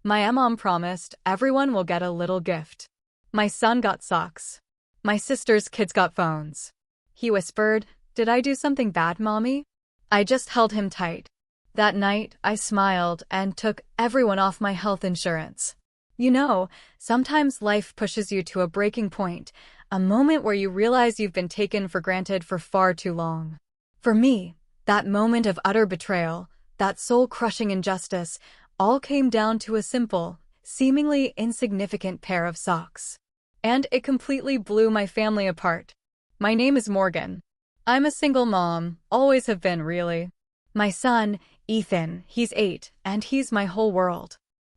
My mom promised everyone will get a little gift. My son got socks. My sister's kids got phones. He whispered, "Did I do something bad, Mommy?" I just held him tight. That night, I smiled and took everyone off my health insurance. You know, sometimes life pushes you to a breaking point, a moment where you realize you've been taken for granted for far too long. For me, that moment of utter betrayal, that soul-crushing injustice, all came down to a simple, seemingly insignificant pair of socks. And it completely blew my family apart. My name is Morgan. I'm a single mom, always have been, really. My son, Ethan, he's 8, and he's my whole world.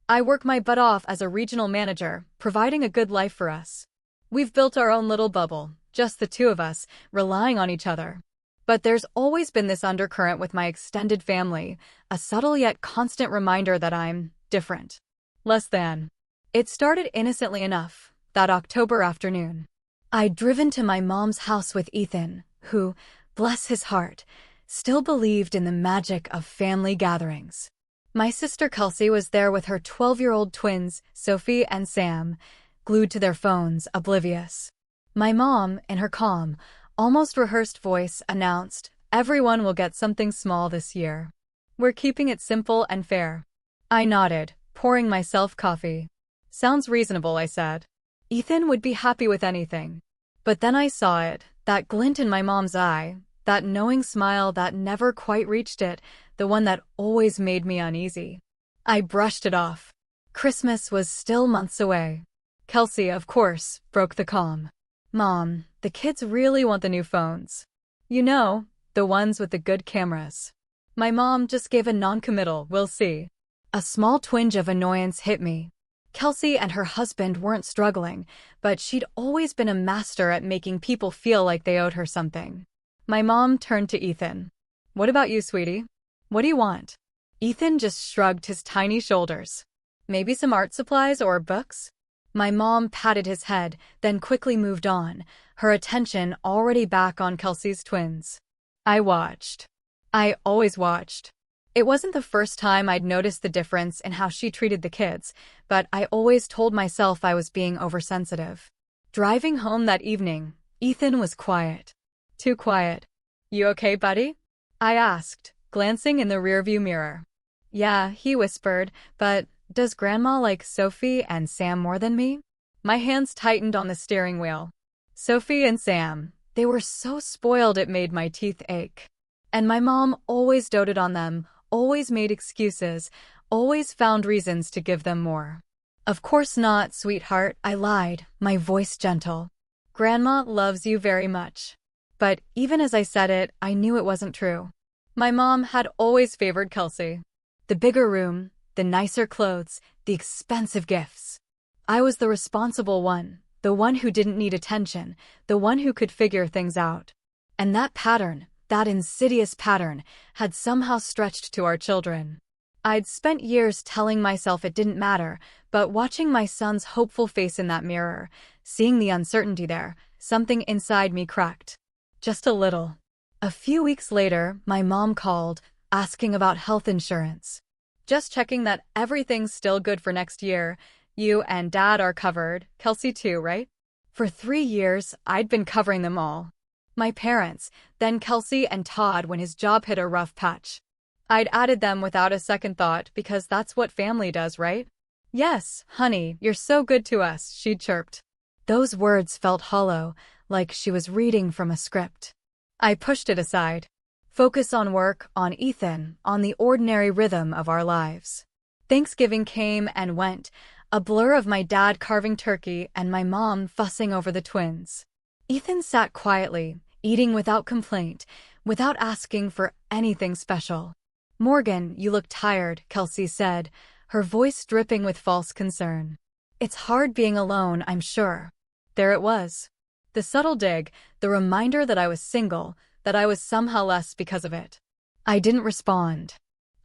I work my butt off as a regional manager, providing a good life for us. We've built our own little bubble, just the two of us, relying on each other. But there's always been this undercurrent with my extended family, a subtle yet constant reminder that I'm different. Less than. It started innocently enough, that October afternoon. I'd driven to my mom's house with Ethan, who, bless his heart, still believed in the magic of family gatherings. My sister Kelsey was there with her 12-year-old twins, Sophie and Sam, glued to their phones, oblivious. My mom, in her calm, almost rehearsed voice, announced, "Everyone will get something small this year. We're keeping it simple and fair." I nodded, pouring myself coffee. "Sounds reasonable," I said. Ethan would be happy with anything. But then I saw it, that glint in my mom's eye, that knowing smile that never quite reached it, the one that always made me uneasy. I brushed it off. Christmas was still months away. Kelsey, of course, broke the calm. "Mom, the kids really want the new phones. You know, the ones with the good cameras." My mom just gave a non-committal, "We'll see." A small twinge of annoyance hit me. Kelsey and her husband weren't struggling, but she'd always been a master at making people feel like they owed her something. My mom turned to Ethan. "What about you, sweetie? What do you want?" Ethan just shrugged his tiny shoulders. "Maybe some art supplies or books?" My mom patted his head, then quickly moved on, her attention already back on Kelsey's twins. I watched. I always watched. It wasn't the first time I'd noticed the difference in how she treated the kids, but I always told myself I was being oversensitive. Driving home that evening, Ethan was quiet. Too quiet. "You okay, buddy?" I asked, glancing in the rearview mirror. "Yeah," he whispered, "but does Grandma like Sophie and Sam more than me?" My hands tightened on the steering wheel. Sophie and Sam, they were so spoiled it made my teeth ache. And my mom always doted on them, always made excuses, always found reasons to give them more. "Of course not, sweetheart," I lied, my voice gentle. "Grandma loves you very much." But even as I said it, I knew it wasn't true. My mom had always favored Kelsey. The bigger room, the nicer clothes, the expensive gifts. I was the responsible one, the one who didn't need attention, the one who could figure things out. And that pattern, that insidious pattern, had somehow stretched to our children. I'd spent years telling myself it didn't matter, but watching my son's hopeful face in that mirror, seeing the uncertainty there, something inside me cracked. Just a little. A few weeks later, my mom called, asking about health insurance. "Just checking that everything's still good for next year. You and Dad are covered, Kelsey too, right?" For 3 years, I'd been covering them all. My parents, then Kelsey and Todd when his job hit a rough patch. I'd added them without a second thought because that's what family does, right? "Yes, honey, you're so good to us," she chirped. Those words felt hollow, like she was reading from a script. I pushed it aside. Focus on work, on Ethan, on the ordinary rhythm of our lives. Thanksgiving came and went, a blur of my dad carving turkey and my mom fussing over the twins. Ethan sat quietly, eating without complaint, without asking for anything special. "Morgan, you look tired," Kelsey said, her voice dripping with false concern. "It's hard being alone, I'm sure." There it was. The subtle dig, the reminder that I was single, that I was somehow less because of it. I didn't respond.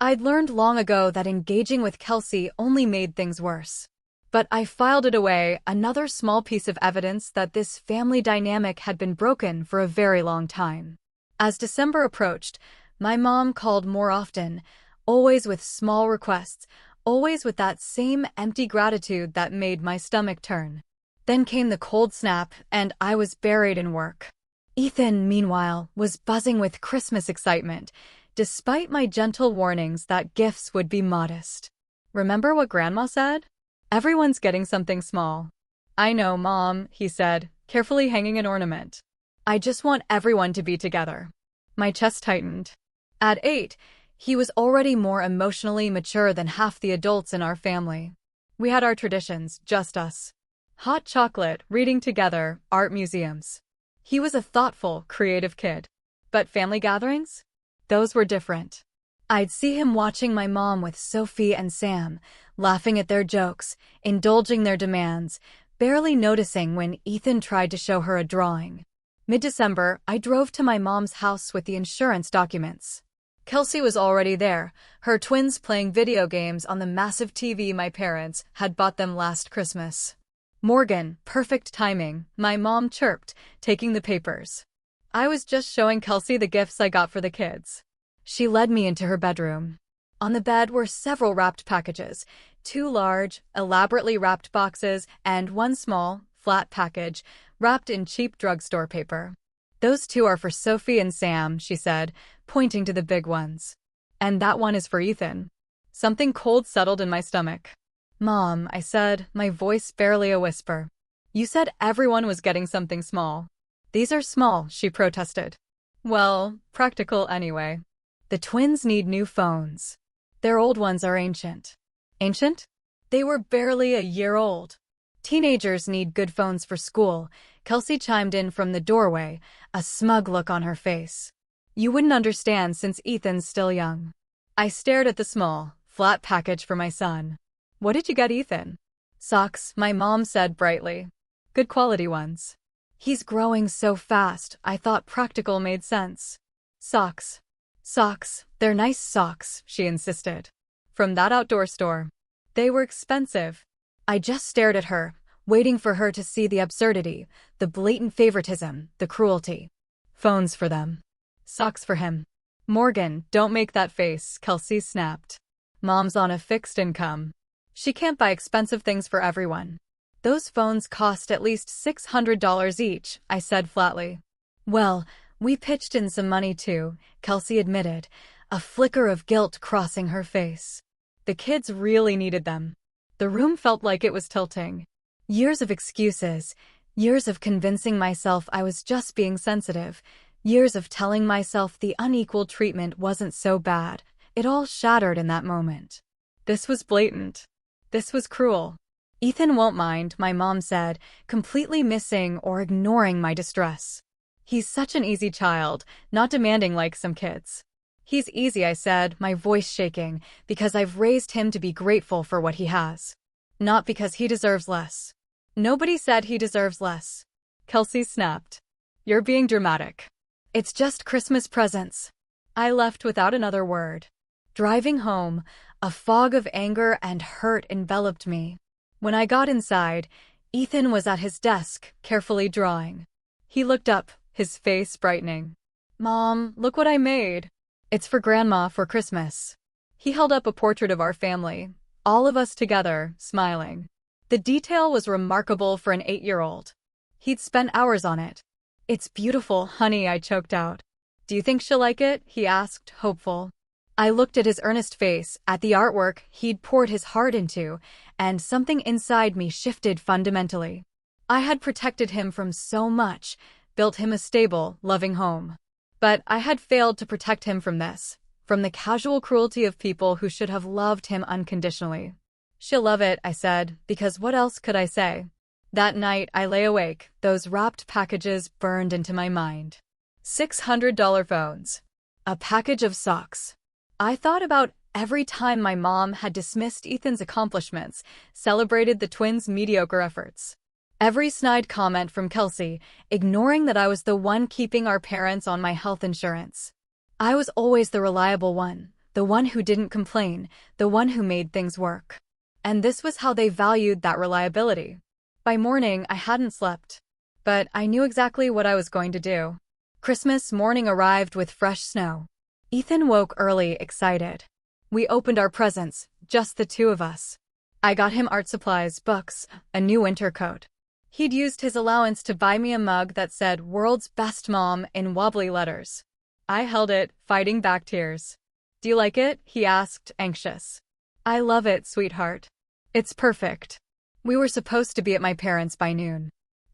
I'd learned long ago that engaging with Kelsey only made things worse. But I filed it away, another small piece of evidence that this family dynamic had been broken for a very long time. As December approached, my mom called more often, always with small requests, always with that same empty gratitude that made my stomach turn. Then came the cold snap, and I was buried in work. Ethan, meanwhile, was buzzing with Christmas excitement, despite my gentle warnings that gifts would be modest. "Remember what Grandma said? Everyone's getting something small." "I know, Mom," he said, carefully hanging an ornament. "I just want everyone to be together." My chest tightened. At 8, he was already more emotionally mature than half the adults in our family. We had our traditions, just us. Hot chocolate, reading together, art museums. He was a thoughtful, creative kid. But family gatherings? Those were different. I'd see him watching my mom with Sophie and Sam, laughing at their jokes, indulging their demands, barely noticing when Ethan tried to show her a drawing. Mid-December, I drove to my mom's house with the insurance documents. Kelsey was already there, her twins playing video games on the massive TV my parents had bought them last Christmas. "Morgan, perfect timing," my mom chirped, taking the papers. I was just showing Kelsey the gifts I got for the kids. She led me into her bedroom. On the bed were several wrapped packages, 2 large, elaborately wrapped boxes, and 1 small, flat package, wrapped in cheap drugstore paper. "Those 2 are for Sophie and Sam," she said, pointing to the big ones. "And that one is for Ethan." Something cold settled in my stomach. "Mom," I said, my voice barely a whisper. "You said everyone was getting something small." "These are small," she protested. "Well, practical anyway. The twins need new phones. Their old ones are ancient." "Ancient?" "They were barely a year old." "Teenagers need good phones for school," Kelsey chimed in from the doorway, a smug look on her face. "You wouldn't understand since Ethan's still young." I stared at the small, flat package for my son. "What did you get Ethan?" "Socks," my mom said brightly. "Good quality ones." "He's growing so fast, I thought practical made sense." "Socks. Socks. They're nice socks," she insisted. "From that outdoor store. They were expensive." I just stared at her, waiting for her to see the absurdity, the blatant favoritism, the cruelty. "Phones for them. Socks for him." "Morgan, don't make that face," Kelsey snapped. "Mom's on a fixed income. She can't buy expensive things for everyone." "Those phones cost at least $600 each," I said flatly. "Well, we pitched in some money too," Kelsey admitted, a flicker of guilt crossing her face. "The kids really needed them." The room felt like it was tilting. Years of excuses, years of convincing myself I was just being sensitive, years of telling myself the unequal treatment wasn't so bad. It all shattered in that moment. This was blatant. This was cruel. "Ethan won't mind," my mom said, completely missing or ignoring my distress. "He's such an easy child, not demanding like some kids." "He's easy," I said, my voice shaking, "because I've raised him to be grateful for what he has. Not because he deserves less." "Nobody said he deserves less." Kelsey snapped. "You're being dramatic." "It's just Christmas presents." I left without another word. Driving home, a fog of anger and hurt enveloped me. When I got inside, Ethan was at his desk, carefully drawing. He looked up, his face brightening. "Mom, look what I made." "It's for Grandma for Christmas." He held up a portrait of our family, all of us together, smiling. The detail was remarkable for an 8-year-old. He'd spent hours on it. "It's beautiful, honey," I choked out. "Do you think she'll like it?" he asked, hopeful. I looked at his earnest face, at the artwork he'd poured his heart into, and something inside me shifted fundamentally. I had protected him from so much, built him a stable, loving home. But I had failed to protect him from this, from the casual cruelty of people who should have loved him unconditionally. "She'll love it," I said, because what else could I say? That night, I lay awake, those wrapped packages burned into my mind. $600 phones. A package of socks. I thought about every time my mom had dismissed Ethan's accomplishments, celebrated the twins' mediocre efforts. Every snide comment from Kelsey, ignoring that I was the one keeping our parents on my health insurance. I was always the reliable one, the one who didn't complain, the one who made things work. And this was how they valued that reliability. By morning, I hadn't slept. But I knew exactly what I was going to do. Christmas morning arrived with fresh snow. Ethan woke early, excited. We opened our presents, just the two of us. I got him art supplies, books, a new winter coat. He'd used his allowance to buy me a mug that said "World's Best Mom" in wobbly letters. I held it, fighting back tears. "Do you like it?" he asked, anxious. "I love it, sweetheart. It's perfect." We were supposed to be at my parents' by noon.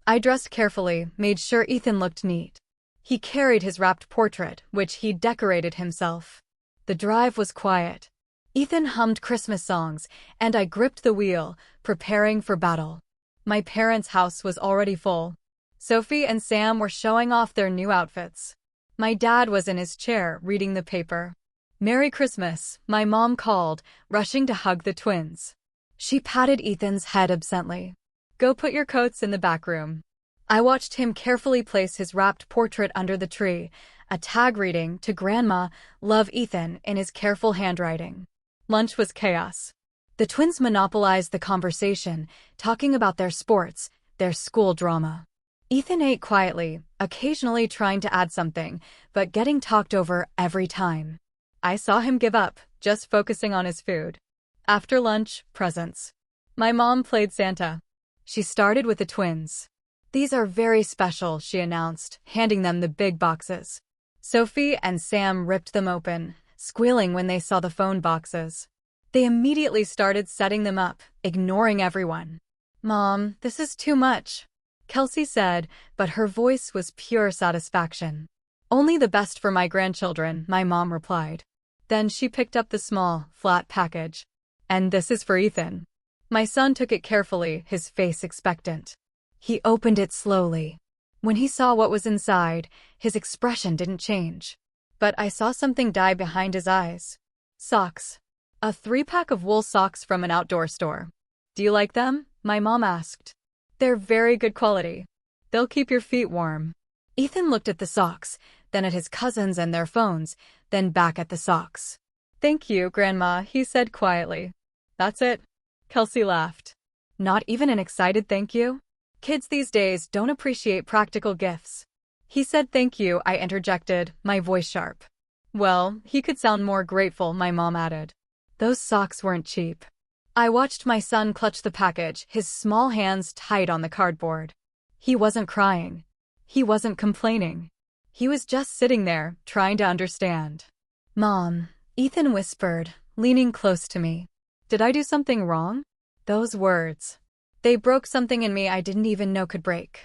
I dressed carefully, made sure Ethan looked neat. He carried his wrapped portrait, which he'd decorated himself. The drive was quiet. Ethan hummed Christmas songs, and I gripped the wheel, preparing for battle. My parents' house was already full. Sophie and Sam were showing off their new outfits. My dad was in his chair, reading the paper. "Merry Christmas," my mom called, rushing to hug the twins. She patted Ethan's head absently. "Go put your coats in the back room." I watched him carefully place his wrapped portrait under the tree, a tag reading, "To Grandma, love Ethan," in his careful handwriting. Lunch was chaos. The twins monopolized the conversation, talking about their sports, their school drama. Ethan ate quietly, occasionally trying to add something, but getting talked over every time. I saw him give up, just focusing on his food. After lunch, presents. My mom played Santa. She started with the twins. "These are very special," she announced, handing them the big boxes. Sophie and Sam ripped them open, squealing when they saw the phone boxes. They immediately started setting them up, ignoring everyone. "Mom, this is too much," Kelsey said, but her voice was pure satisfaction. "Only the best for my grandchildren," my mom replied. Then she picked up the small, flat package. "And this is for Ethan." My son took it carefully, his face expectant. He opened it slowly. When he saw what was inside, his expression didn't change. But I saw something die behind his eyes. Socks. A 3-pack of wool socks from an outdoor store. "Do you like them?" my mom asked. "They're very good quality. They'll keep your feet warm." Ethan looked at the socks, then at his cousins and their phones, then back at the socks. "Thank you, Grandma," he said quietly. "That's it?" Kelsey laughed. "Not even an excited thank you? Kids these days don't appreciate practical gifts." "He said thank you," I interjected, my voice sharp. "Well, he could sound more grateful," my mom added. Those socks weren't cheap. I watched my son clutch the package, his small hands tight on the cardboard. He wasn't crying. He wasn't complaining. He was just sitting there, trying to understand. "Mom," Ethan whispered, leaning close to me. "Did I do something wrong?" Those words. They broke something in me I didn't even know could break.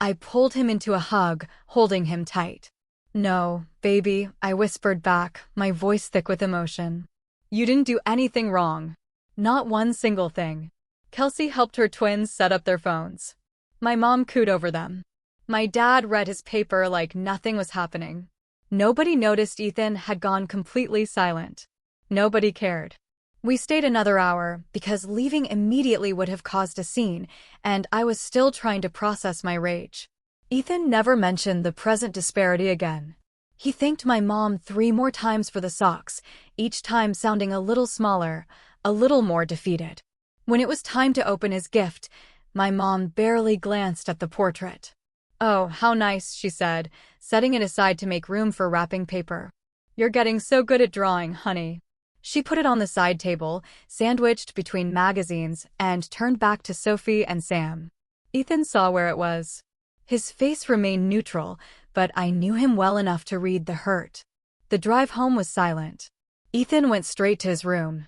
I pulled him into a hug, holding him tight. "No, baby," I whispered back, my voice thick with emotion. "You didn't do anything wrong. Not one single thing." Kelsey helped her twins set up their phones. My mom cooed over them. My dad read his paper like nothing was happening. Nobody noticed Ethan had gone completely silent. Nobody cared. We stayed another hour, because leaving immediately would have caused a scene, and I was still trying to process my rage. Ethan never mentioned the present disparity again. He thanked my mom 3 more times for the socks, each time sounding a little smaller, a little more defeated. When it was time to open his gift, my mom barely glanced at the portrait. "Oh, how nice," she said, setting it aside to make room for wrapping paper. "You're getting so good at drawing, honey." She put it on the side table, sandwiched between magazines, and turned back to Sophie and Sam. Ethan saw where it was. His face remained neutral, but I knew him well enough to read the hurt. The drive home was silent. Ethan went straight to his room.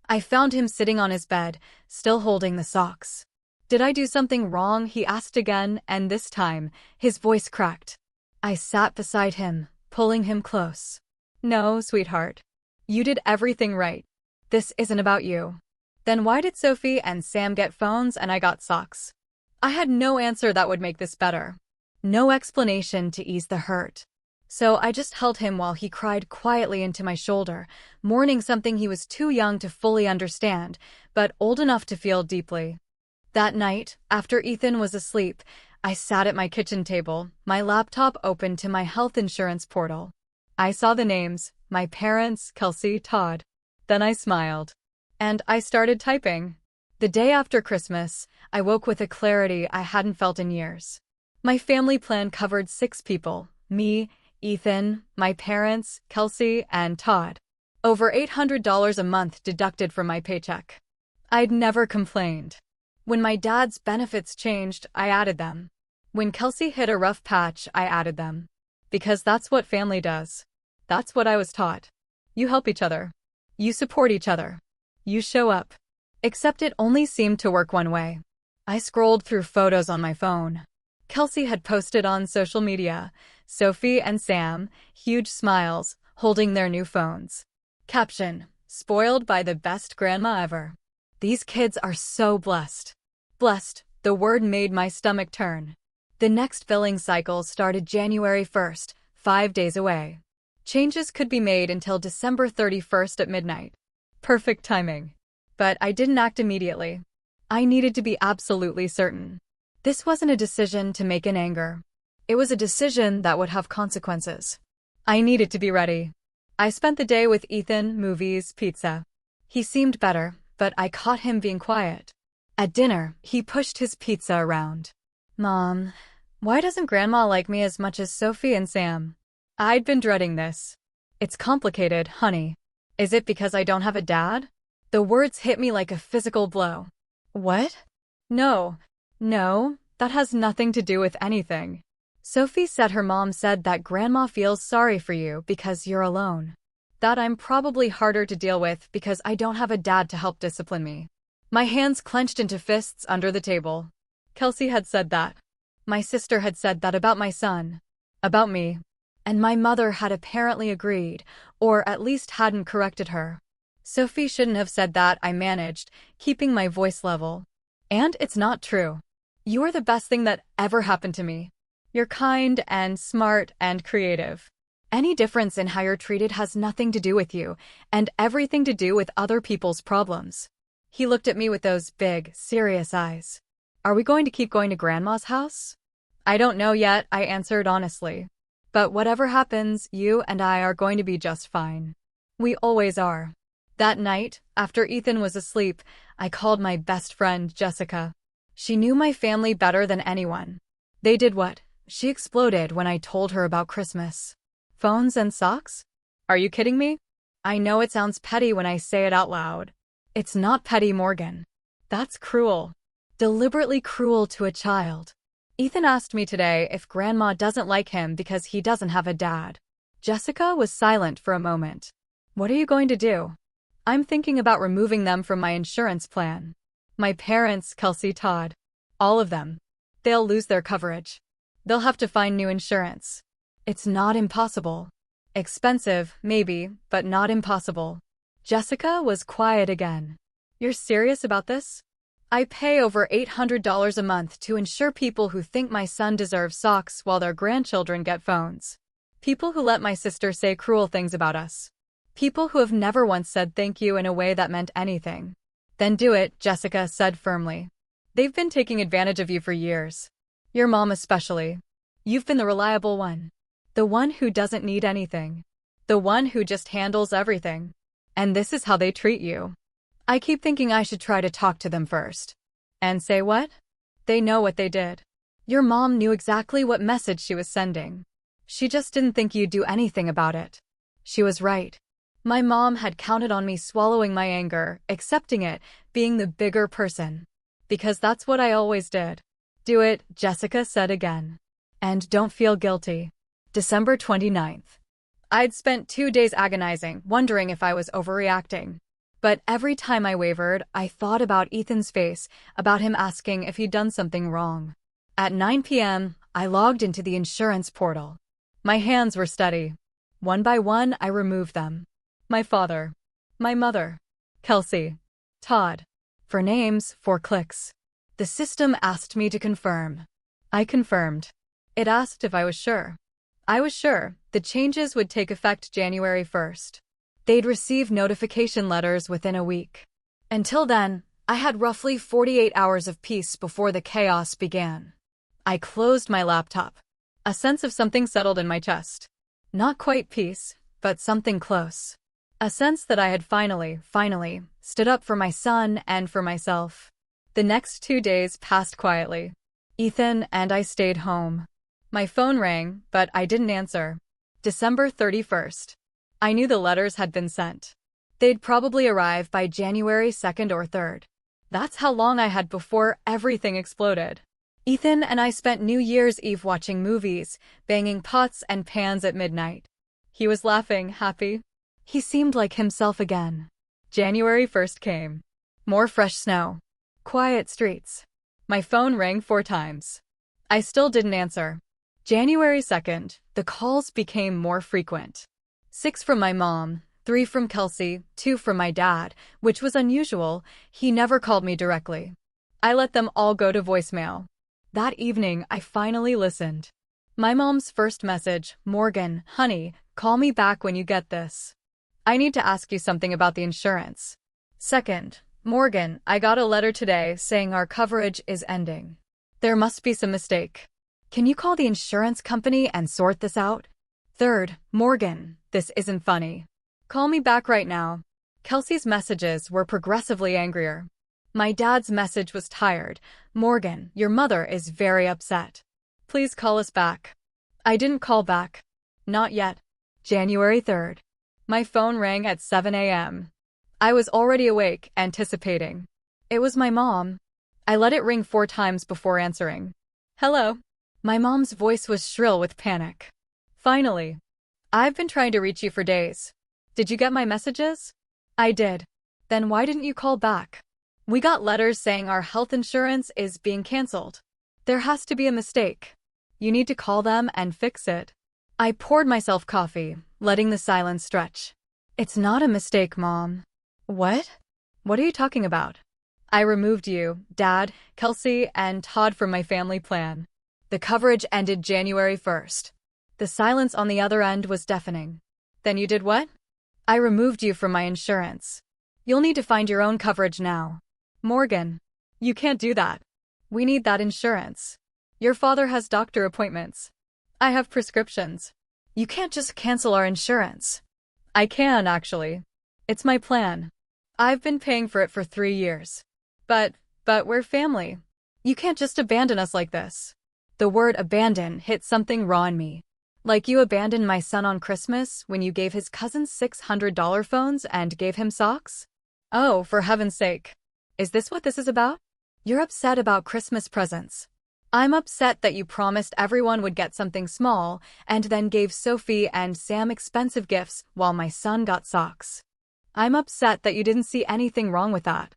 I found him sitting on his bed, still holding the socks. "Did I do something wrong?" he asked again, and this time, his voice cracked. I sat beside him, pulling him close. "No, sweetheart. You did everything right. This isn't about you." "Then why did Sophie and Sam get phones and I got socks?" I had no answer that would make this better. No explanation to ease the hurt. So I just held him while he cried quietly into my shoulder, mourning something he was too young to fully understand, but old enough to feel deeply. That night, after Ethan was asleep, I sat at my kitchen table, my laptop open to my health insurance portal. I saw the names, my parents, Kelsey, Todd. Then I smiled. And I started typing. The day after Christmas, I woke with a clarity I hadn't felt in years. My family plan covered 6 people: me, Ethan, my parents, Kelsey, and Todd. Over $800 a month deducted from my paycheck. I'd never complained. When my dad's benefits changed, I added them. When Kelsey hit a rough patch, I added them. Because that's what family does. That's what I was taught. You help each other. You support each other. You show up. Except it only seemed to work one way. I scrolled through photos on my phone. Kelsey had posted on social media, Sophie and Sam, huge smiles, holding their new phones. Caption: spoiled by the best grandma ever. These kids are so blessed. Blessed, the word made my stomach turn. The next billing cycle started January 1st, 5 days away. Changes could be made until December 31st at midnight. Perfect timing. But I didn't act immediately. I needed to be absolutely certain. This wasn't a decision to make in anger. It was a decision that would have consequences. I needed to be ready. I spent the day with Ethan, movies, pizza. He seemed better, but I caught him being quiet. At dinner, he pushed his pizza around. Mom, why doesn't Grandma like me as much as Sophie and Sam? I'd been dreading this. It's complicated, honey. Is it because I don't have a dad? The words hit me like a physical blow. What? No, that has nothing to do with anything. Sophie said her mom said that Grandma feels sorry for you because you're alone. That I'm probably harder to deal with because I don't have a dad to help discipline me. My hands clenched into fists under the table. Kelsey had said that. My sister had said that about my son. About me. And my mother had apparently agreed, or at least hadn't corrected her. Sophie shouldn't have said that, I managed, keeping my voice level. And it's not true. You're the best thing that ever happened to me. You're kind and smart and creative. Any difference in how you're treated has nothing to do with you, and everything to do with other people's problems. He looked at me with those big, serious eyes. Are we going to keep going to Grandma's house? I don't know yet, I answered honestly. But whatever happens, you and I are going to be just fine. We always are. That night, after Ethan was asleep, I called my best friend, Jessica. She knew my family better than anyone. They did what? She exploded when I told her about Christmas. Phones and socks? Are you kidding me? I know it sounds petty when I say it out loud. It's not petty, Morgan. That's cruel. Deliberately cruel to a child. Ethan asked me today if Grandma doesn't like him because he doesn't have a dad. Jessica was silent for a moment. What are you going to do? I'm thinking about removing them from my insurance plan. My parents, Kelsey, Todd. All of them. They'll lose their coverage. They'll have to find new insurance. It's not impossible. Expensive, maybe, but not impossible. Jessica was quiet again. You're serious about this? I pay over $800 a month to insure people who think my son deserves socks while their grandchildren get phones. People who let my sister say cruel things about us. People who have never once said thank you in a way that meant anything. Then do it, Jessica said firmly. They've been taking advantage of you for years. Your mom especially. You've been the reliable one. The one who doesn't need anything. The one who just handles everything. And this is how they treat you. I keep thinking I should try to talk to them first. And say what? They know what they did. Your mom knew exactly what message she was sending. She just didn't think you'd do anything about it. She was right. My mom had counted on me swallowing my anger, accepting it, being the bigger person. Because that's what I always did. Do it, Jessica said again. And don't feel guilty. December 29th. I'd spent 2 days agonizing, wondering if I was overreacting. But every time I wavered, I thought about Ethan's face, about him asking if he'd done something wrong. At 9 p.m., I logged into the insurance portal. My hands were steady. One by one, I removed them. My father. My mother. Kelsey. Todd. For names, 4 clicks. The system asked me to confirm. I confirmed. It asked if I was sure. I was sure. The changes would take effect January 1st. They'd receive notification letters within a week. Until then, I had roughly 48 hours of peace before the chaos began. I closed my laptop. A sense of something settled in my chest. Not quite peace, but something close. A sense that I had finally, stood up for my son and for myself. The next 2 days passed quietly. Ethan and I stayed home. My phone rang, but I didn't answer. December 31st. I knew the letters had been sent. They'd probably arrive by January 2nd or 3rd. That's how long I had before everything exploded. Ethan and I spent New Year's Eve watching movies, banging pots and pans at midnight. He was laughing, happy. He seemed like himself again. January 1st came. More fresh snow. Quiet streets. My phone rang 4 times. I still didn't answer. January 2nd, the calls became more frequent. 6 from my mom, 3 from Kelsey, 2 from my dad, which was unusual. He never called me directly. I let them all go to voicemail. That evening, I finally listened. My mom's first message, "Morgan, honey, call me back when you get this. I need to ask you something about the insurance." Second, "Morgan, I got a letter today saying our coverage is ending. There must be some mistake. Can you call the insurance company and sort this out?" Third, "Morgan, this isn't funny. Call me back right now." Kelsey's messages were progressively angrier. My dad's message was tired. "Morgan, your mother is very upset. Please call us back." I didn't call back. Not yet. January 3rd. My phone rang at 7 a.m. I was already awake, anticipating. It was my mom. I let it ring 4 times before answering. "Hello." My mom's voice was shrill with panic. "Finally. I've been trying to reach you for days. Did you get my messages?" "I did." "Then why didn't you call back? We got letters saying our health insurance is being canceled. There has to be a mistake. You need to call them and fix it." I poured myself coffee, letting the silence stretch. "It's not a mistake, Mom." "What? What are you talking about?" "I removed you, Dad, Kelsey, and Todd from my family plan. The coverage ended January 1st. The silence on the other end was deafening. "Then you did what?" "I removed you from my insurance. You'll need to find your own coverage now." "Morgan, you can't do that. We need that insurance. Your father has doctor appointments. I have prescriptions. You can't just cancel our insurance." "I can, actually. It's my plan. I've been paying for it for 3 years. But we're family. You can't just abandon us like this." The word abandon hit something raw in me. "Like you abandoned my son on Christmas when you gave his cousins $600 phones and gave him socks? Oh, for heaven's sake. Is this what this is about? You're upset about Christmas presents. I'm upset that you promised everyone would get something small and then gave Sophie and Sam expensive gifts while my son got socks. I'm upset that you didn't see anything wrong with that.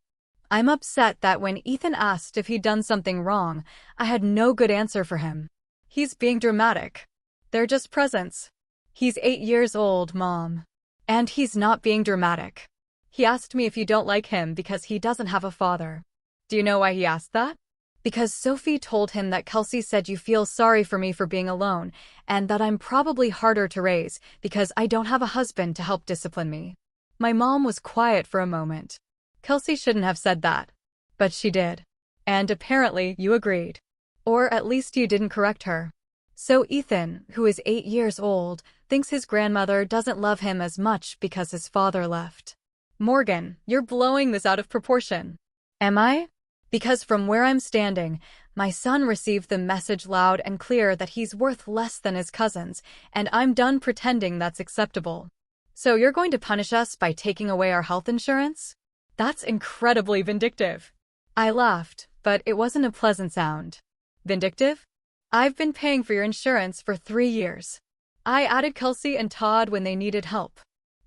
I'm upset that when Ethan asked if he'd done something wrong, I had no good answer for him. He's being dramatic. They're just presents. He's 8 years old, Mom. And he's not being dramatic. He asked me if you don't like him because he doesn't have a father. Do you know why he asked that? Because Sophie told him that Kelsey said you feel sorry for me for being alone, and that I'm probably harder to raise because I don't have a husband to help discipline me." My mom was quiet for a moment. "Kelsey shouldn't have said that. But she did. And apparently you agreed. Or at least you didn't correct her. So Ethan, who is 8 years old, thinks his grandmother doesn't love him as much because his father left." "Morgan, you're blowing this out of proportion." "Am I? Because from where I'm standing, my son received the message loud and clear that he's worth less than his cousins, and I'm done pretending that's acceptable. So you're going to punish us by taking away our health insurance? That's incredibly vindictive." I laughed, but it wasn't a pleasant sound. "Vindictive? I've been paying for your insurance for 3 years. I added Kelsey and Todd when they needed help.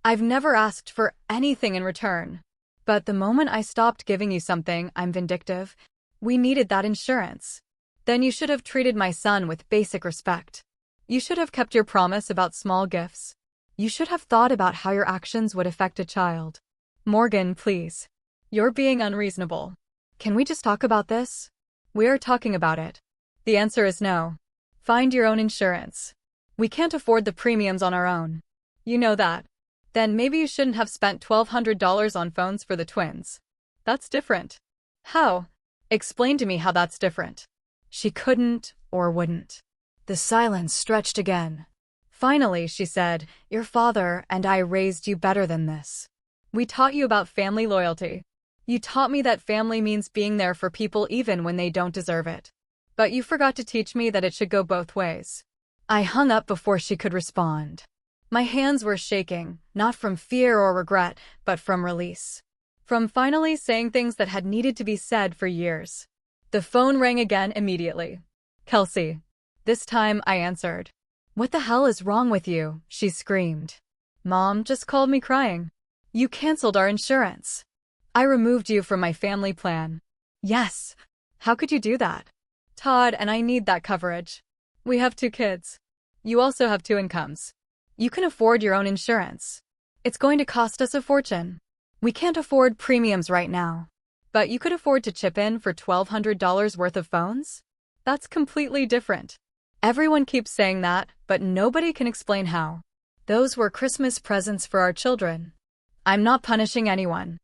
I've never asked for anything in return. But the moment I stopped giving you something, I'm vindictive. We needed that insurance. Then you should have treated my son with basic respect. You should have kept your promise about small gifts. You should have thought about how your actions would affect a child." "Morgan, please. You're being unreasonable. Can we just talk about this?" "We are talking about it." "The answer is no. Find your own insurance. We can't afford the premiums on our own. You know that. Then maybe you shouldn't have spent $1,200 on phones for the twins. That's different." "How? Explain to me how that's different." She couldn't or wouldn't. The silence stretched again. Finally, she said, "Your father and I raised you better than this. We taught you about family loyalty. You taught me that family means being there for people even when they don't deserve it. But you forgot to teach me that it should go both ways." I hung up before she could respond. My hands were shaking, not from fear or regret, but from release. From finally saying things that had needed to be said for years. The phone rang again immediately. Kelsey. This time I answered. What the hell is wrong with you? She screamed. Mom just called me crying. You canceled our insurance. I removed you from my family plan. Yes. How could you do that? Todd and I need that coverage. We have 2 kids. You also have 2 incomes. You can afford your own insurance. It's going to cost us a fortune. We can't afford premiums right now. But you could afford to chip in for $1,200 worth of phones? That's completely different. Everyone keeps saying that, but nobody can explain how. Those were Christmas presents for our children. I'm not punishing anyone.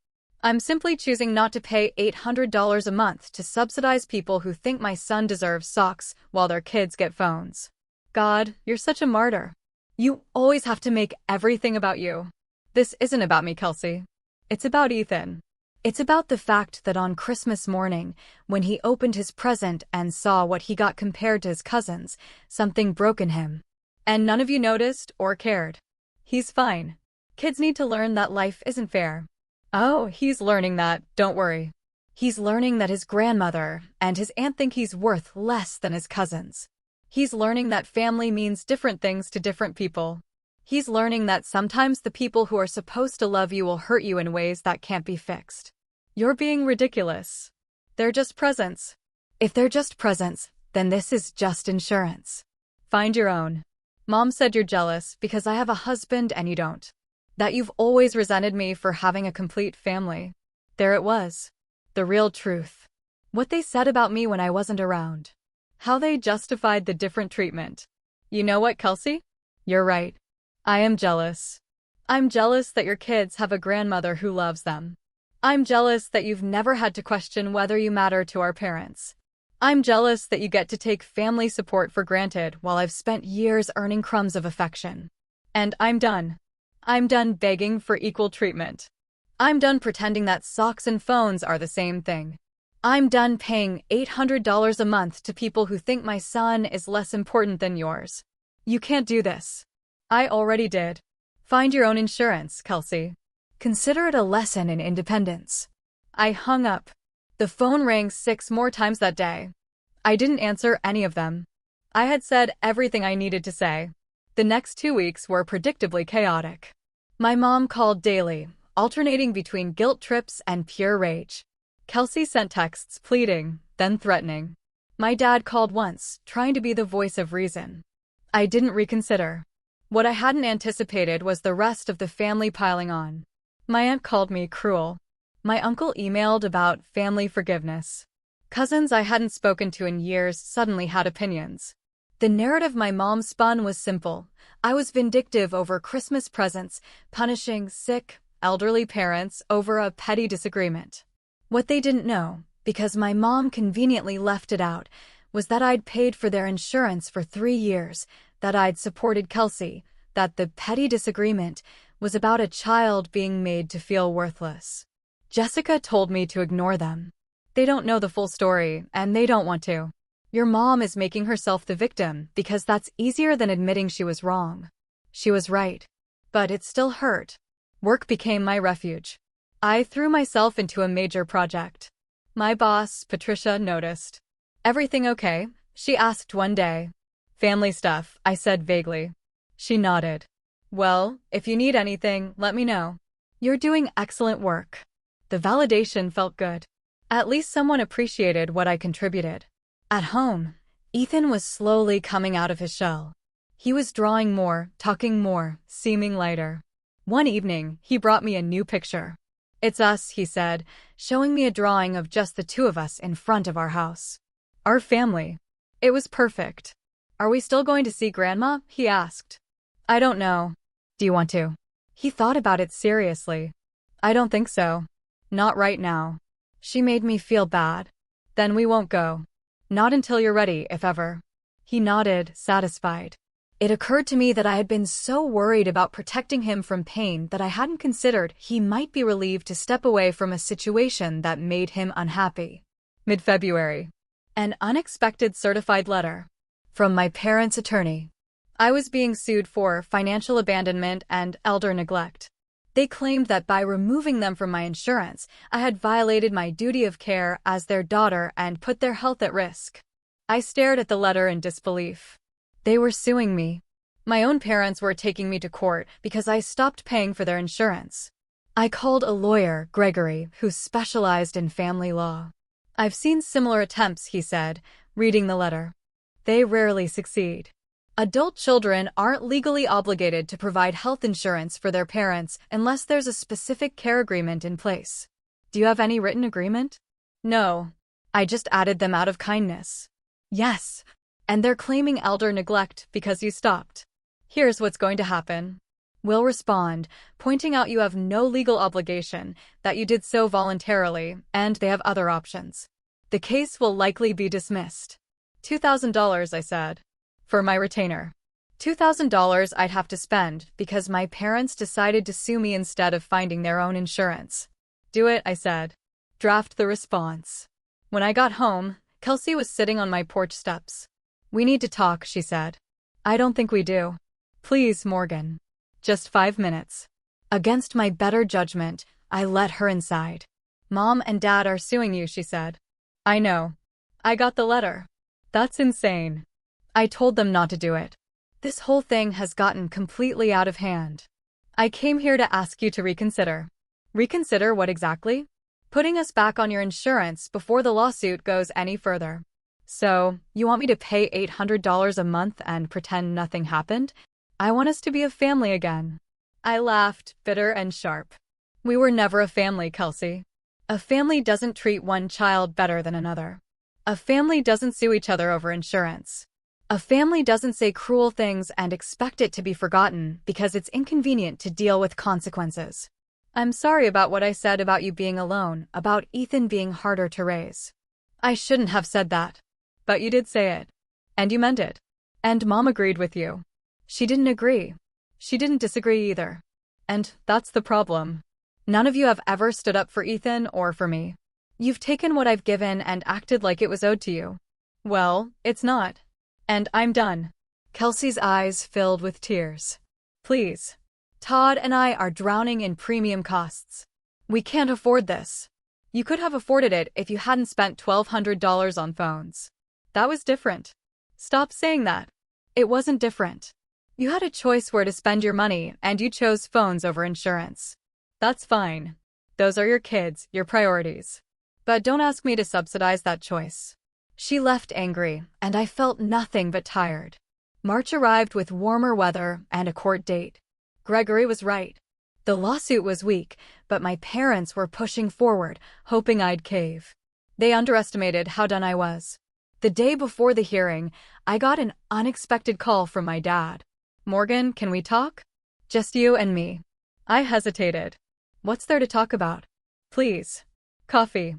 I'm simply choosing not to pay $800 a month to subsidize people who think my son deserves socks while their kids get phones. God, you're such a martyr. You always have to make everything about you. This isn't about me, Kelsey. It's about Ethan. It's about the fact that on Christmas morning, when he opened his present and saw what he got compared to his cousins, something broke in him. And none of you noticed or cared. He's fine. Kids need to learn that life isn't fair. Oh, he's learning that, don't worry. He's learning that his grandmother and his aunt think he's worth less than his cousins. He's learning that family means different things to different people. He's learning that sometimes the people who are supposed to love you will hurt you in ways that can't be fixed. You're being ridiculous. They're just presents. If they're just presents, then this is just insurance. Find your own. Mom said you're jealous because I have a husband and you don't. That you've always resented me for having a complete family. There it was. The real truth. What they said about me when I wasn't around. How they justified the different treatment. You know what, Kelsey? You're right. I am jealous. I'm jealous that your kids have a grandmother who loves them. I'm jealous that you've never had to question whether you matter to our parents. I'm jealous that you get to take family support for granted while I've spent years earning crumbs of affection. And I'm done. I'm done begging for equal treatment. I'm done pretending that socks and phones are the same thing. I'm done paying $800 a month to people who think my son is less important than yours. You can't do this. I already did. Find your own insurance, Kelsey. Consider it a lesson in independence. I hung up. The phone rang 6 more times that day. I didn't answer any of them. I had said everything I needed to say. The next 2 weeks were predictably chaotic. My mom called daily, alternating between guilt trips and pure rage. Kelsey sent texts pleading, then threatening. My dad called once, trying to be the voice of reason. I didn't reconsider. What I hadn't anticipated was the rest of the family piling on. My aunt called me cruel. My uncle emailed about family forgiveness. Cousins I hadn't spoken to in years suddenly had opinions. The narrative my mom spun was simple. I was vindictive over Christmas presents, punishing sick, elderly parents over a petty disagreement. What they didn't know, because my mom conveniently left it out, was that I'd paid for their insurance for 3 years, that I'd supported Kelsey, that the petty disagreement was about a child being made to feel worthless. Jessica told me to ignore them. They don't know the full story, and they don't want to. Your mom is making herself the victim because that's easier than admitting she was wrong. She was right. But it still hurt. Work became my refuge. I threw myself into a major project. My boss, Patricia, noticed. Everything okay? She asked one day. Family stuff, I said vaguely. She nodded. Well, if you need anything, let me know. You're doing excellent work. The validation felt good. At least someone appreciated what I contributed. At home, Ethan was slowly coming out of his shell. He was drawing more, talking more, seeming lighter. One evening, he brought me a new picture. It's us, he said, showing me a drawing of just the 2 of us in front of our house. Our family. It was perfect. Are we still going to see Grandma? He asked. I don't know. Do you want to? He thought about it seriously. I don't think so. Not right now. She made me feel bad. Then we won't go. Not until you're ready, if ever. He nodded, satisfied. It occurred to me that I had been so worried about protecting him from pain that I hadn't considered he might be relieved to step away from a situation that made him unhappy. Mid-February. An unexpected certified letter. From my parents' attorney. I was being sued for financial abandonment and elder neglect. They claimed that by removing them from my insurance, I had violated my duty of care as their daughter and put their health at risk. I stared at the letter in disbelief. They were suing me. My own parents were taking me to court because I stopped paying for their insurance. I called a lawyer, Gregory, who specialized in family law. I've seen similar attempts, he said, reading the letter. They rarely succeed. Adult children aren't legally obligated to provide health insurance for their parents unless there's a specific care agreement in place. Do you have any written agreement? No. I just added them out of kindness. Yes. And they're claiming elder neglect because you stopped. Here's what's going to happen. We'll respond, pointing out you have no legal obligation, that you did so voluntarily, and they have other options. The case will likely be dismissed. $2,000, I said. For my retainer. $2,000 I'd have to spend because my parents decided to sue me instead of finding their own insurance. Do it, I said. Draft the response. When I got home, Kelsey was sitting on my porch steps. We need to talk, she said. I don't think we do. Please, Morgan. Just 5 minutes. Against my better judgment, I let her inside. Mom and Dad are suing you, she said. I know. I got the letter. That's insane. I told them not to do it. This whole thing has gotten completely out of hand. I came here to ask you to reconsider. Reconsider what exactly? Putting us back on your insurance before the lawsuit goes any further. So, you want me to pay $800 a month and pretend nothing happened? I want us to be a family again. I laughed, bitter and sharp. We were never a family, Kelsey. A family doesn't treat one child better than another. A family doesn't sue each other over insurance. A family doesn't say cruel things and expect it to be forgotten because it's inconvenient to deal with consequences. I'm sorry about what I said about you being alone, about Ethan being harder to raise. I shouldn't have said that. But you did say it. And you meant it. And Mom agreed with you. She didn't agree. She didn't disagree either. And that's the problem. None of you have ever stood up for Ethan or for me. You've taken what I've given and acted like it was owed to you. Well, it's not. And I'm done. Kelsey's eyes filled with tears. Please. Todd and I are drowning in premium costs. We can't afford this. You could have afforded it if you hadn't spent $1,200 on phones. That was different. Stop saying that. It wasn't different. You had a choice where to spend your money, and you chose phones over insurance. That's fine. Those are your kids, your priorities. But don't ask me to subsidize that choice. She left angry, and I felt nothing but tired. March arrived with warmer weather and a court date. Gregory was right. The lawsuit was weak, but my parents were pushing forward, hoping I'd cave. They underestimated how done I was. The day before the hearing, I got an unexpected call from my dad. Morgan, can we talk? Just you and me. I hesitated. What's there to talk about? Please. Coffee.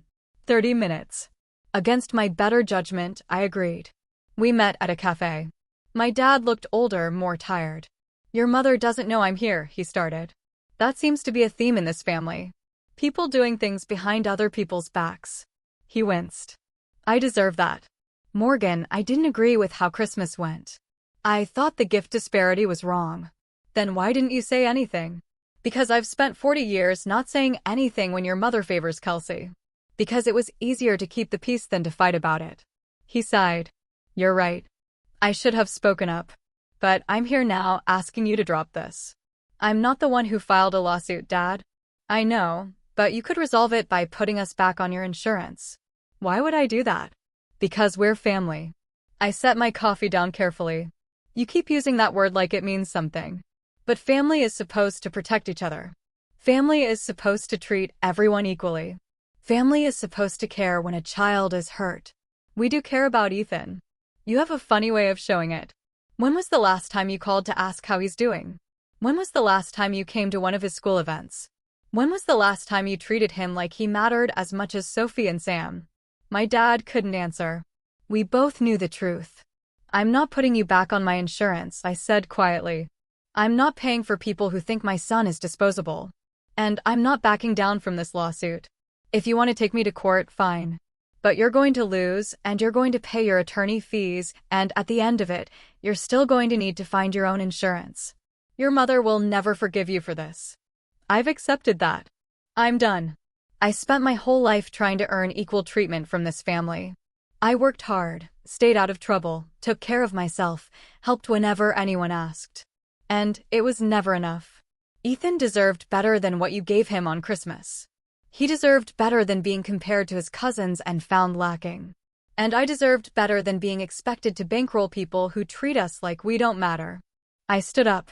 30 minutes. Against my better judgment, I agreed. We met at a cafe. My dad looked older, more tired. Your mother doesn't know I'm here, he started. That seems to be a theme in this family. People doing things behind other people's backs. He winced. I deserve that. Morgan, I didn't agree with how Christmas went. I thought the gift disparity was wrong. Then why didn't you say anything? Because I've spent 40 years not saying anything when your mother favors Kelsey. Because it was easier to keep the peace than to fight about it. He sighed. You're right. I should have spoken up. But I'm here now asking you to drop this. I'm not the one who filed a lawsuit, Dad. I know, but you could resolve it by putting us back on your insurance. Why would I do that? Because we're family. I set my coffee down carefully. You keep using that word like it means something. But family is supposed to protect each other. Family is supposed to treat everyone equally. Family is supposed to care when a child is hurt. We do care about Ethan. You have a funny way of showing it. When was the last time you called to ask how he's doing? When was the last time you came to one of his school events? When was the last time you treated him like he mattered as much as Sophie and Sam? My dad couldn't answer. We both knew the truth. I'm not putting you back on my insurance, I said quietly. I'm not paying for people who think my son is disposable. And I'm not backing down from this lawsuit. If you want to take me to court, fine. But you're going to lose, and you're going to pay your attorney fees, and at the end of it, you're still going to need to find your own insurance. Your mother will never forgive you for this. I've accepted that. I'm done. I spent my whole life trying to earn equal treatment from this family. I worked hard, stayed out of trouble, took care of myself, helped whenever anyone asked. And it was never enough. Ethan deserved better than what you gave him on Christmas. He deserved better than being compared to his cousins and found lacking. And I deserved better than being expected to bankroll people who treat us like we don't matter. I stood up.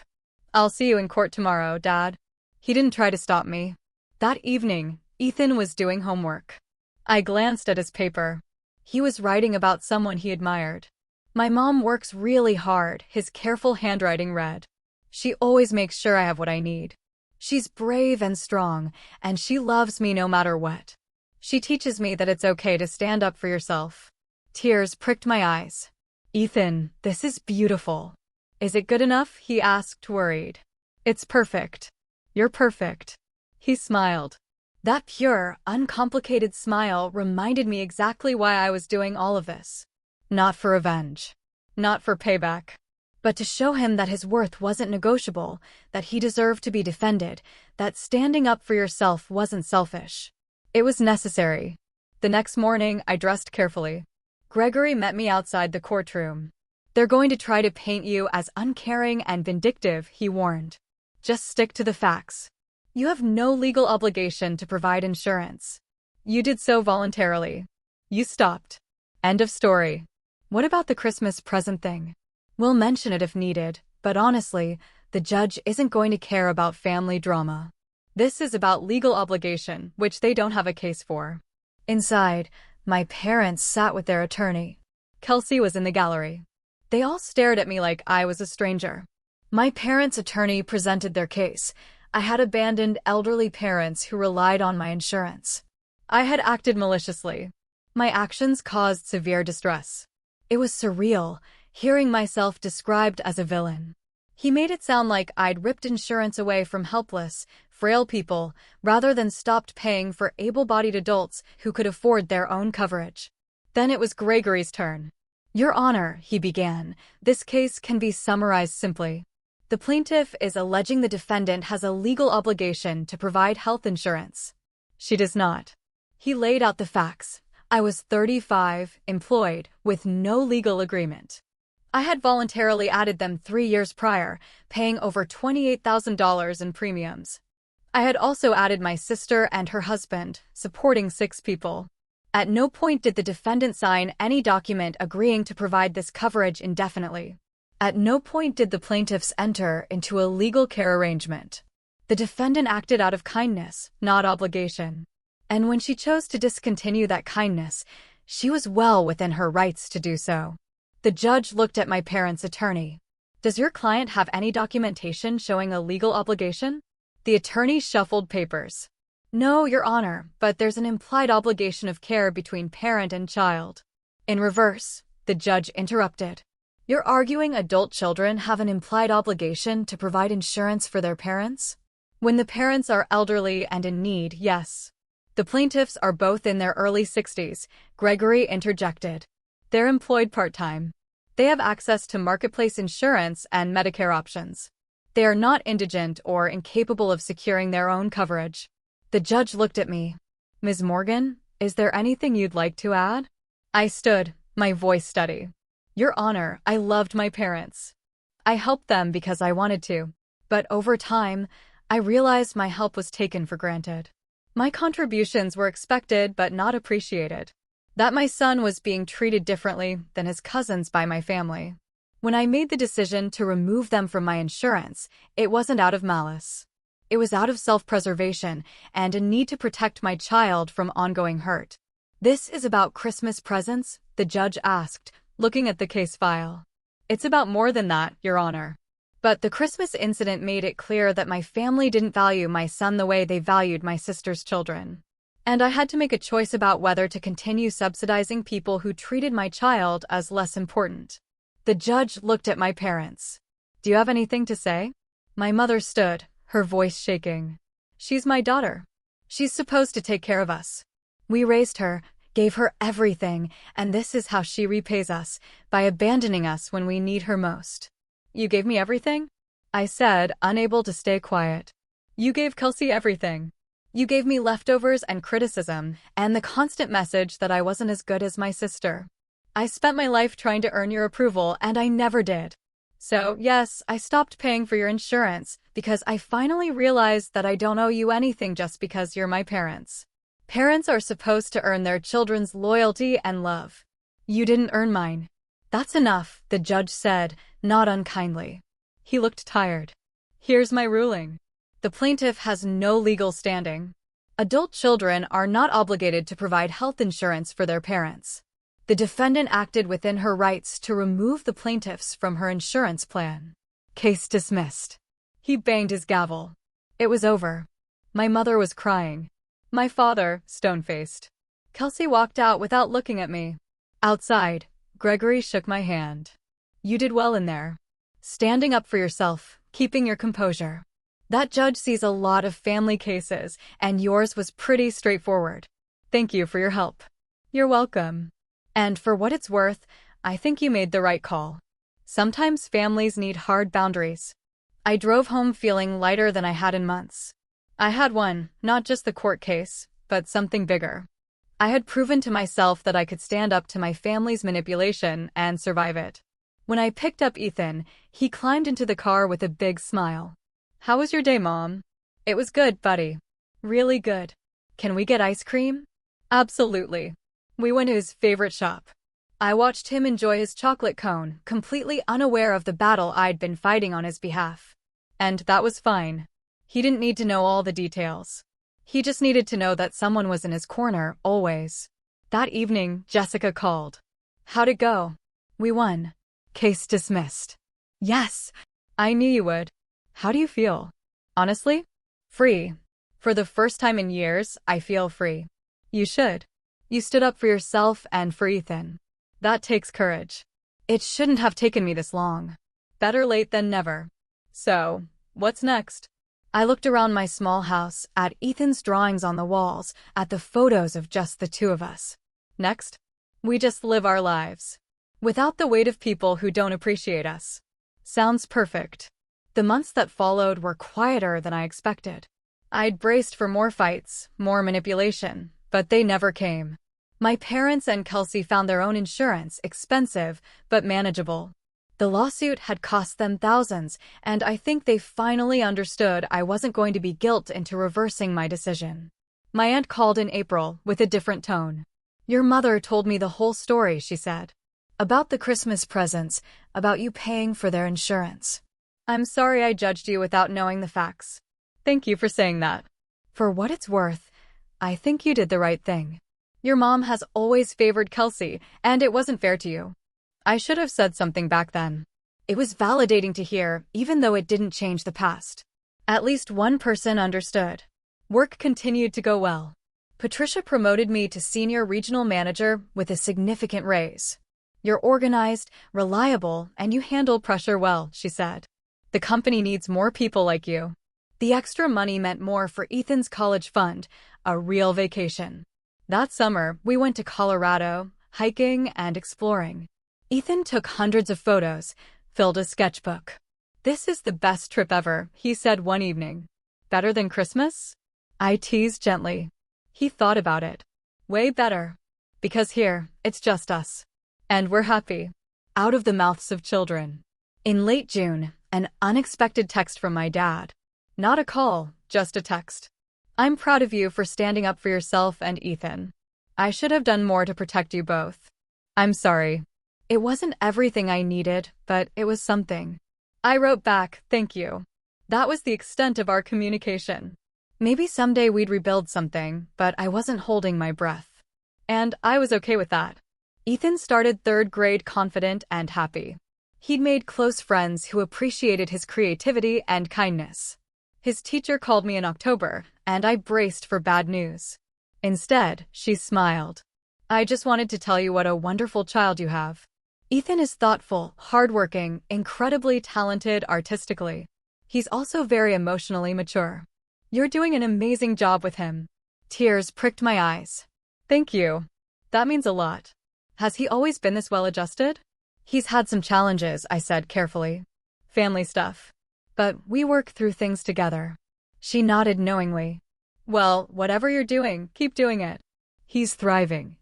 I'll see you in court tomorrow, Dad. He didn't try to stop me. That evening, Ethan was doing homework. I glanced at his paper. He was writing about someone he admired. My mom works really hard, his careful handwriting read. She always makes sure I have what I need. She's brave and strong, and she loves me no matter what. She teaches me that it's okay to stand up for yourself. Tears pricked my eyes. Ethan, this is beautiful. Is it good enough? He asked, worried. It's perfect. You're perfect. He smiled. That pure, uncomplicated smile reminded me exactly why I was doing all of this. Not for revenge. Not for payback. But to show him that his worth wasn't negotiable, that he deserved to be defended, that standing up for yourself wasn't selfish. It was necessary. The next morning, I dressed carefully. Gregory met me outside the courtroom. They're going to try to paint you as uncaring and vindictive, he warned. Just stick to the facts. You have no legal obligation to provide insurance. You did so voluntarily. You stopped. End of story. What about the Christmas present thing? We'll mention it if needed, but honestly, the judge isn't going to care about family drama. This is about legal obligation, which they don't have a case for. Inside, my parents sat with their attorney. Kelsey was in the gallery. They all stared at me like I was a stranger. My parents' attorney presented their case. I had abandoned elderly parents who relied on my insurance. I had acted maliciously. My actions caused severe distress. It was surreal, hearing myself described as a villain. He made it sound like I'd ripped insurance away from helpless, frail people, rather than stopped paying for able-bodied adults who could afford their own coverage. Then it was Gregory's turn. Your Honor, he began, this case can be summarized simply. The plaintiff is alleging the defendant has a legal obligation to provide health insurance. She does not. He laid out the facts. I was 35, employed, with no legal agreement. I had voluntarily added them 3 years prior, paying over $28,000 in premiums. I had also added my sister and her husband, supporting 6 people. At no point did the defendant sign any document agreeing to provide this coverage indefinitely. At no point did the plaintiffs enter into a legal care arrangement. The defendant acted out of kindness, not obligation. And when she chose to discontinue that kindness, she was well within her rights to do so. The judge looked at my parents' attorney. Does your client have any documentation showing a legal obligation? The attorney shuffled papers. No, Your Honor, but there's an implied obligation of care between parent and child. In reverse, the judge interrupted. You're arguing adult children have an implied obligation to provide insurance for their parents? When the parents are elderly and in need, yes. The plaintiffs are both in their early 60s, Gregory interjected. They're employed part-time. They have access to marketplace insurance and Medicare options. They are not indigent or incapable of securing their own coverage. The judge looked at me. Ms. Morgan, is there anything you'd like to add? I stood, my voice steady. Your Honor, I loved my parents. I helped them because I wanted to. But over time, I realized my help was taken for granted. My contributions were expected but not appreciated. That my son was being treated differently than his cousins by my family. When I made the decision to remove them from my insurance, it wasn't out of malice. It was out of self-preservation and a need to protect my child from ongoing hurt. This is about Christmas presents? The judge asked, looking at the case file. It's about more than that, Your Honor. But the Christmas incident made it clear that my family didn't value my son the way they valued my sister's children. And I had to make a choice about whether to continue subsidizing people who treated my child as less important. The judge looked at my parents. Do you have anything to say? My mother stood, her voice shaking. She's my daughter. She's supposed to take care of us. We raised her, gave her everything, and this is how she repays us, by abandoning us when we need her most. You gave me everything? I said, unable to stay quiet. You gave Kelsey everything. You gave me leftovers and criticism, and the constant message that I wasn't as good as my sister. I spent my life trying to earn your approval, and I never did. So, yes, I stopped paying for your insurance, because I finally realized that I don't owe you anything just because you're my parents. Parents are supposed to earn their children's loyalty and love. You didn't earn mine. That's enough, the judge said, not unkindly. He looked tired. Here's my ruling. The plaintiff has no legal standing. Adult children are not obligated to provide health insurance for their parents. The defendant acted within her rights to remove the plaintiffs from her insurance plan. Case dismissed. He banged his gavel. It was over. My mother was crying. My father, stone-faced. Kelsey walked out without looking at me. Outside, Gregory shook my hand. You did well in there. Standing up for yourself, keeping your composure. That judge sees a lot of family cases, and yours was pretty straightforward. Thank you for your help. You're welcome. And for what it's worth, I think you made the right call. Sometimes families need hard boundaries. I drove home feeling lighter than I had in months. I had won, not just the court case, but something bigger. I had proven to myself that I could stand up to my family's manipulation and survive it. When I picked up Ethan, he climbed into the car with a big smile. How was your day, Mom? It was good, buddy. Really good. Can we get ice cream? Absolutely. We went to his favorite shop. I watched him enjoy his chocolate cone, completely unaware of the battle I'd been fighting on his behalf. And that was fine. He didn't need to know all the details. He just needed to know that someone was in his corner, always. That evening, Jessica called. How'd it go? We won. Case dismissed. Yes, I knew you would. How do you feel? Honestly? Free. For the first time in years, I feel free. You should. You stood up for yourself and for Ethan. That takes courage. It shouldn't have taken me this long. Better late than never. So, what's next? I looked around my small house, at Ethan's drawings on the walls, at the photos of just the two of us. Next? We just live our lives. Without the weight of people who don't appreciate us. Sounds perfect. The months that followed were quieter than I expected. I'd braced for more fights, more manipulation, but they never came. My parents and Kelsey found their own insurance, expensive, but manageable. The lawsuit had cost them thousands, and I think they finally understood I wasn't going to be guilted into reversing my decision. My aunt called in April, with a different tone. Your mother told me the whole story, she said. About the Christmas presents, about you paying for their insurance. I'm sorry I judged you without knowing the facts. Thank you for saying that. For what it's worth, I think you did the right thing. Your mom has always favored Kelsey, and it wasn't fair to you. I should have said something back then. It was validating to hear, even though it didn't change the past. At least one person understood. Work continued to go well. Patricia promoted me to senior regional manager with a significant raise. You're organized, reliable, and you handle pressure well, she said. The company needs more people like you. The extra money meant more for Ethan's college fund, a real vacation. That summer, we went to Colorado, hiking and exploring. Ethan took hundreds of photos, filled a sketchbook. This is the best trip ever, he said one evening. Better than Christmas? I teased gently. He thought about it. Way better. Because here, it's just us. And we're happy. Out of the mouths of children. In late June, an unexpected text from my dad. Not a call, just a text. I'm proud of you for standing up for yourself and Ethan. I should have done more to protect you both. I'm sorry. It wasn't everything I needed, but it was something. I wrote back, thank you. That was the extent of our communication. Maybe someday we'd rebuild something, but I wasn't holding my breath. And I was okay with that. Ethan started third grade confident and happy. He'd made close friends who appreciated his creativity and kindness. His teacher called me in October, and I braced for bad news. Instead, she smiled. I just wanted to tell you what a wonderful child you have. Ethan is thoughtful, hardworking, incredibly talented artistically. He's also very emotionally mature. You're doing an amazing job with him. Tears pricked my eyes. Thank you. That means a lot. Has he always been this well-adjusted? He's had some challenges, I said carefully. Family stuff. But we work through things together. She nodded knowingly. Well, whatever you're doing, keep doing it. He's thriving.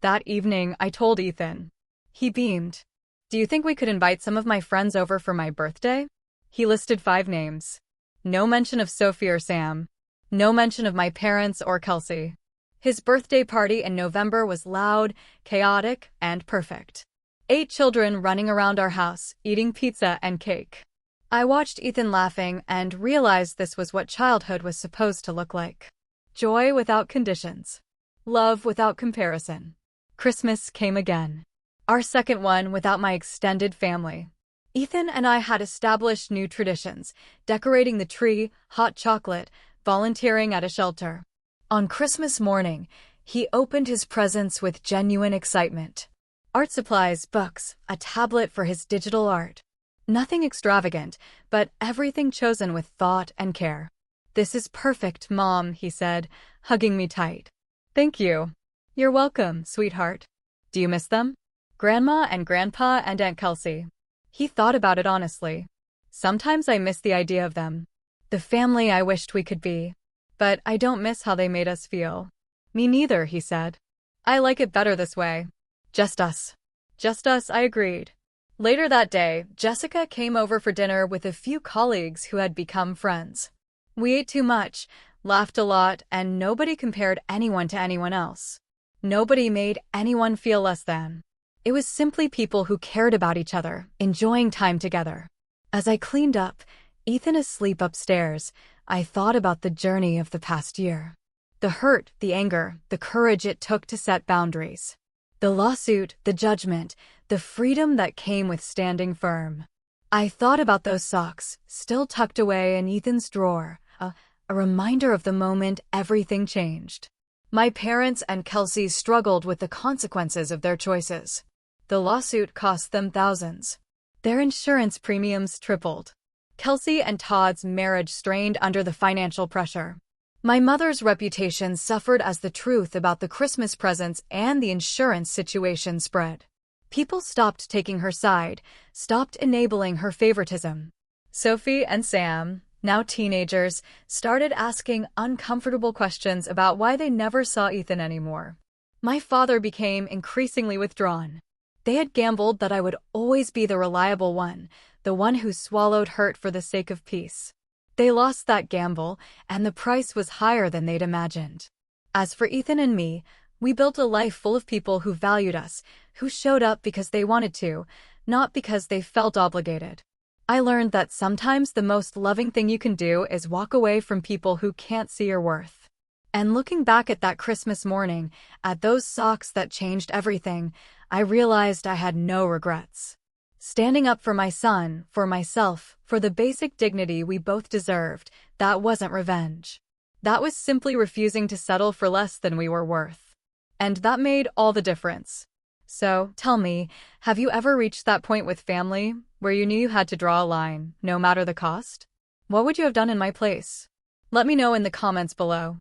That evening, I told Ethan. He beamed. Do you think we could invite some of my friends over for my birthday? He listed 5 names. No mention of Sophie or Sam. No mention of my parents or Kelsey. His birthday party in November was loud, chaotic, and perfect. 8 children running around our house, eating pizza and cake. I watched Ethan laughing and realized this was what childhood was supposed to look like. Joy without conditions. Love without comparison. Christmas came again. Our second one without my extended family. Ethan and I had established new traditions, decorating the tree, hot chocolate, volunteering at a shelter. On Christmas morning, he opened his presents with genuine excitement. Art supplies, books, a tablet for his digital art. Nothing extravagant, but everything chosen with thought and care. This is perfect, Mom, he said, hugging me tight. Thank you. You're welcome, sweetheart. Do you miss them? Grandma and Grandpa and Aunt Kelsey. He thought about it honestly. Sometimes I miss the idea of them. The family I wished we could be. But I don't miss how they made us feel. Me neither, he said. I like it better this way. Just us. Just us, I agreed. Later that day, Jessica came over for dinner with a few colleagues who had become friends. We ate too much, laughed a lot, and nobody compared anyone to anyone else. Nobody made anyone feel less than. It was simply people who cared about each other, enjoying time together. As I cleaned up, Ethan asleep upstairs, I thought about the journey of the past year. The hurt, the anger, the courage it took to set boundaries. The lawsuit, the judgment, the freedom that came with standing firm. I thought about those socks, still tucked away in Ethan's drawer, a reminder of the moment everything changed. My parents and Kelsey struggled with the consequences of their choices. The lawsuit cost them thousands. Their insurance premiums tripled. Kelsey and Todd's marriage strained under the financial pressure. My mother's reputation suffered as the truth about the Christmas presents and the insurance situation spread. People stopped taking her side, stopped enabling her favoritism. Sophie and Sam, now teenagers, started asking uncomfortable questions about why they never saw Ethan anymore. My father became increasingly withdrawn. They had gambled that I would always be the reliable one, the one who swallowed hurt for the sake of peace. They lost that gamble, and the price was higher than they'd imagined. As for Ethan and me, we built a life full of people who valued us, who showed up because they wanted to, not because they felt obligated. I learned that sometimes the most loving thing you can do is walk away from people who can't see your worth. And looking back at that Christmas morning, at those socks that changed everything, I realized I had no regrets. Standing up for my son, for myself, for the basic dignity we both deserved, that wasn't revenge. That was simply refusing to settle for less than we were worth. And that made all the difference. So, tell me, have you ever reached that point with family, where you knew you had to draw a line, no matter the cost? What would you have done in my place? Let me know in the comments below.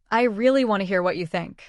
I really want to hear what you think.